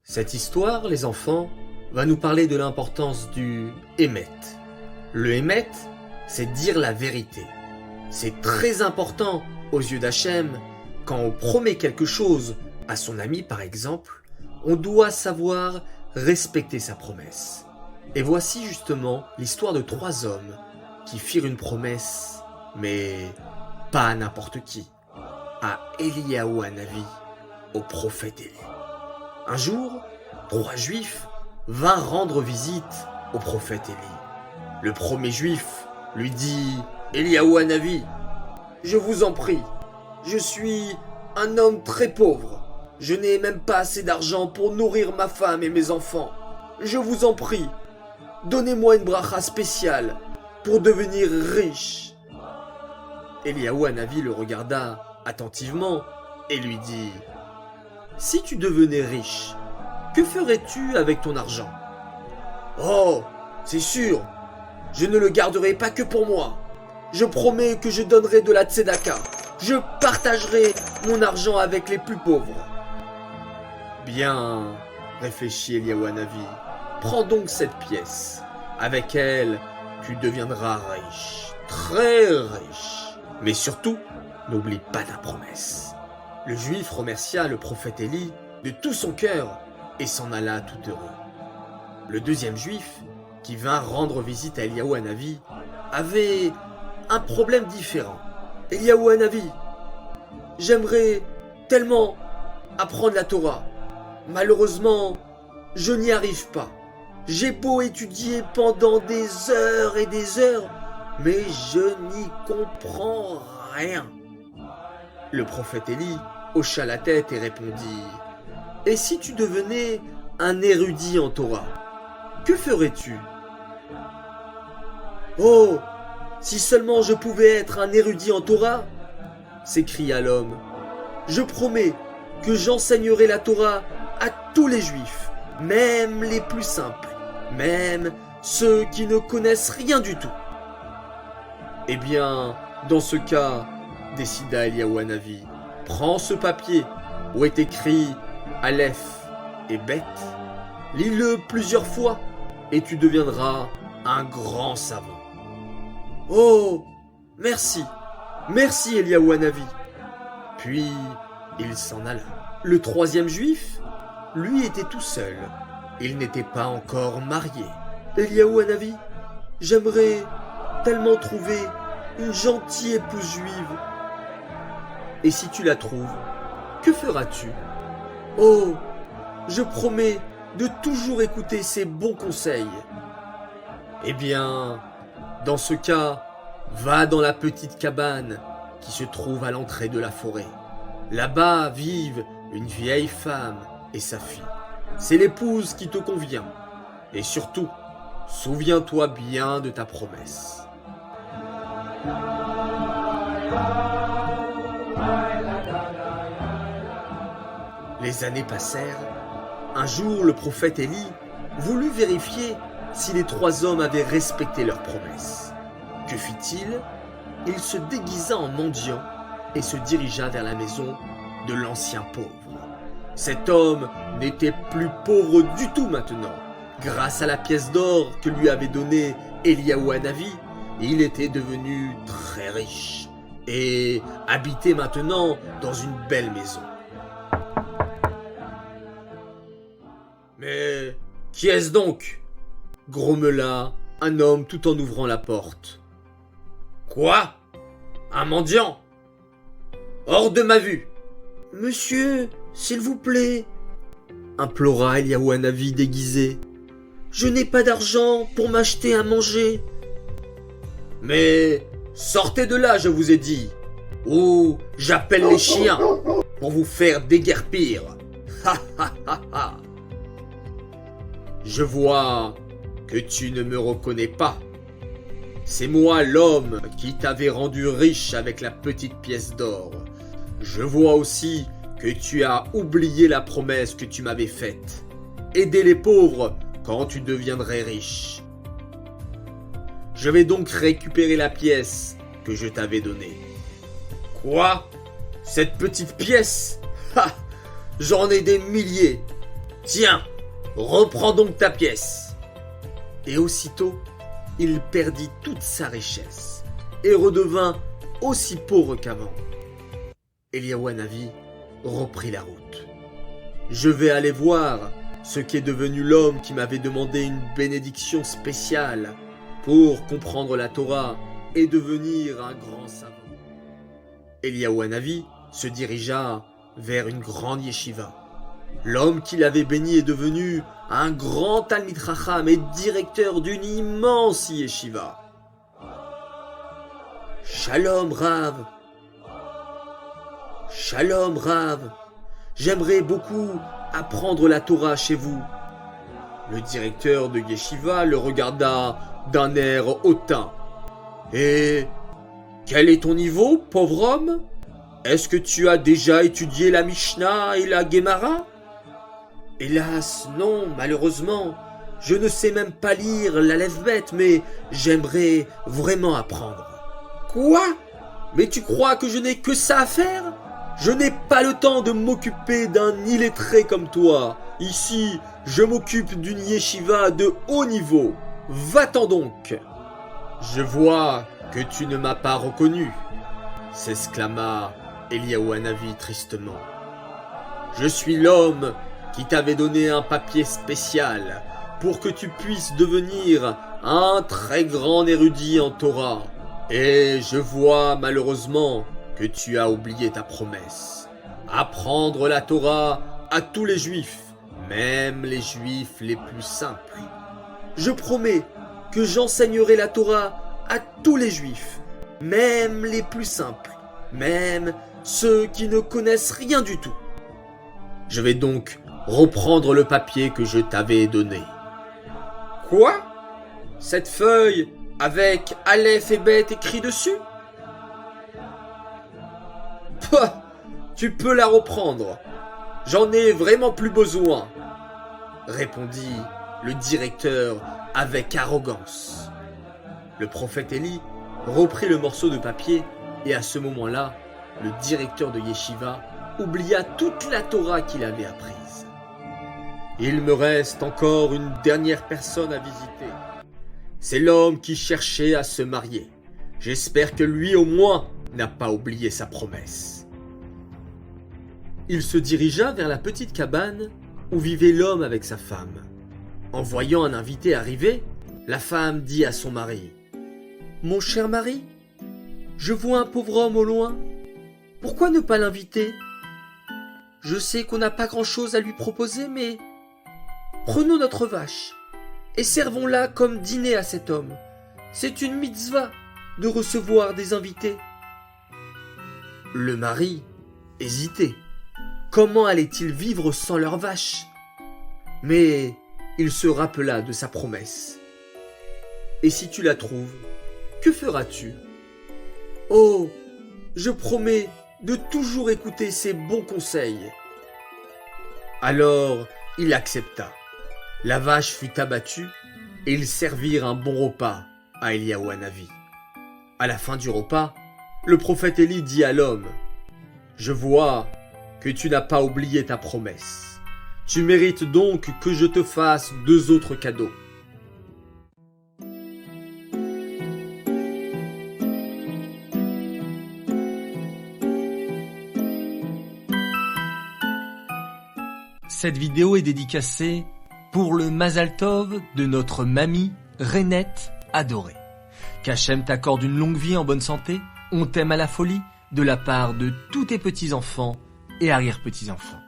Cette histoire, les enfants, va nous parler de l'importance du émet. Le émet, c'est dire la vérité. C'est très important aux yeux d'Hachem. Quand on promet quelque chose à son ami, par exemple, on doit savoir respecter sa promesse. Et voici justement l'histoire de 3 hommes qui firent une promesse, mais pas à n'importe qui, à Eliyahu Hanavi, au prophète Élie. Un jour, 3 juifs vinrent rendre visite au prophète Élie. Le premier juif lui dit « Eliyahu Hanavi, je vous en prie, je suis un homme très pauvre. Je n'ai même pas assez d'argent pour nourrir ma femme et mes enfants. Je vous en prie, donnez-moi une bracha spéciale pour devenir riche. » Eliyahu Hanavi le regarda attentivement et lui dit « Si tu devenais riche, que ferais-tu avec ton argent ?»« Oh, c'est sûr, je ne le garderai pas que pour moi. Je promets que je donnerai de la tzedaka. Je partagerai mon argent avec les plus pauvres. » « Bien, réfléchit Eliyahu Hanavi, prends donc cette pièce. Avec elle, tu deviendras riche, très riche. Mais surtout, n'oublie pas ta promesse. » Le juif remercia le prophète Élie de tout son cœur et s'en alla tout heureux. Le deuxième juif, qui vint rendre visite à Eliyahu Hanavi, avait un problème différent. « Eliyahu Hanavi, j'aimerais tellement apprendre la Torah. Malheureusement, je n'y arrive pas. J'ai beau étudier pendant des heures et des heures, mais je n'y comprends rien. » Le prophète Élie hocha la tête et répondit « Et si tu devenais un érudit en Torah, que ferais-tu ?»« Oh, si seulement je pouvais être un érudit en Torah !» s'écria l'homme. « Je promets que j'enseignerai la Torah à tous les juifs, même les plus simples, même ceux qui ne connaissent rien du tout. » Eh bien, dans ce cas, décida Eliyahu Hanavi, prends ce papier où est écrit Aleph et Bet, lis-le plusieurs fois et tu deviendras un grand savant. Oh, merci, merci Eliyahu Hanavi. Puis il s'en alla. Le troisième juif, lui, était tout seul. Il n'était pas encore marié. Eliyahu Hanavi, j'aimerais tellement trouver une gentille épouse juive. Et si tu la trouves, que feras-tu ? Oh, je promets de toujours écouter ses bons conseils. Eh bien, dans ce cas, va dans la petite cabane qui se trouve à l'entrée de la forêt. Là-bas vivent une vieille femme et sa fille. C'est l'épouse qui te convient. Et surtout, souviens-toi bien de ta promesse. Les années passèrent. Un jour, le prophète Élie voulut vérifier si les 3 hommes avaient respecté leur promesse. Que fit-il ? Il se déguisa en mendiant et se dirigea vers la maison de l'ancien pauvre. Cet homme n'était plus pauvre du tout maintenant. Grâce à la pièce d'or que lui avait donnée Eliyahu Hanavi, il était devenu très riche et habitait maintenant dans une belle maison. « Mais qui est-ce donc ?» grommela un homme tout en ouvrant la porte. « Quoi ? Un mendiant ? Hors de ma vue !»« Monsieur, s'il vous plaît !» implora Eliyahu Hanavi déguisé. « Je n'ai pas d'argent pour m'acheter à manger. »« Mais sortez de là, je vous ai dit, ou j'appelle les chiens pour vous faire déguerpir. Ha ha ha ha. Je vois que tu ne me reconnais pas. C'est moi l'homme qui t'avait rendu riche avec la petite pièce d'or. Je vois aussi que tu as oublié la promesse que tu m'avais faite. Aider les pauvres quand tu deviendrais riche. Je vais donc récupérer la pièce que je t'avais donnée. » « Quoi ? Cette petite pièce ? Ha ! J'en ai des milliers. Tiens, reprends donc ta pièce. » Et aussitôt, il perdit toute sa richesse et redevint aussi pauvre qu'avant. Eliyahu Hanavi reprit la route. « Je vais aller voir ce qu'est devenu l'homme qui m'avait demandé une bénédiction spéciale pour comprendre la Torah et devenir un grand savant. » Eliyahu Hanavi se dirigea vers une grande yeshiva. L'homme qui l'avait béni est devenu un grand Talmid Chacham et directeur d'une immense yeshiva. « Shalom Rav !»« Shalom Rav ! J'aimerais beaucoup apprendre la Torah chez vous. » Le directeur de yeshiva le regarda d'un air hautain. « Et quel est ton niveau, pauvre homme? Est-ce que tu as déjà étudié la Mishnah et la Gemara? » « Hélas, non, malheureusement. Je ne sais même pas lire l'Aleph-Bet, mais j'aimerais vraiment apprendre. »« Quoi? Mais tu crois que je n'ai que ça à faire? Je n'ai pas le temps de m'occuper d'un illettré comme toi. Ici, je m'occupe d'une yeshiva de haut niveau. Va-t'en donc. »« Je vois que tu ne m'as pas reconnu, » s'exclama Eliyahu Hanavi tristement. « Je suis l'homme qui t'avait donné un papier spécial pour que tu puisses devenir un très grand érudit en Torah. Et je vois malheureusement que tu as oublié ta promesse. Apprendre la Torah à tous les Juifs, même les Juifs les plus simples. Je promets que j'enseignerai la Torah à tous les Juifs, même les plus simples, même ceux qui ne connaissent rien du tout. Je vais donc reprendre le papier que je t'avais donné. »« Quoi? Cette feuille avec Aleph et Bet écrit dessus? »« Pouah, tu peux la reprendre. J'en ai vraiment plus besoin, » répondit le directeur avec arrogance. Le prophète Élie reprit le morceau de papier et à ce moment-là, le directeur de yeshiva oublia toute la Torah qu'il avait apprise. Il me reste encore une dernière personne à visiter. C'est l'homme qui cherchait à se marier. J'espère que lui au moins n'a pas oublié sa promesse. Il se dirigea vers la petite cabane où vivait l'homme avec sa femme. En voyant un invité arriver, la femme dit à son mari: « Mon cher mari, je vois un pauvre homme au loin. Pourquoi ne pas l'inviter? Je sais qu'on n'a pas grand-chose à lui proposer, mais prenons notre vache et servons-la comme dîner à cet homme. C'est une mitzvah de recevoir des invités. » Le mari hésitait. Comment allait-il vivre sans leur vache? Mais il se rappela de sa promesse. « Et si tu la trouves, que feras-tu? »« Oh, je promets de toujours écouter ses bons conseils. » Alors il accepta. La vache fut abattue et ils servirent un bon repas à Eliyahu Hanavi. À la fin du repas, le prophète Élie dit à l'homme: « Je vois que tu n'as pas oublié ta promesse. Tu mérites donc que je te fasse 2 autres cadeaux. » Cette vidéo est dédicacée pour le Mazal Tov de notre mamie Renette adorée. Qu'Hachem t'accorde une longue vie en bonne santé, on t'aime à la folie, de la part de tous tes petits-enfants et arrière-petits-enfants.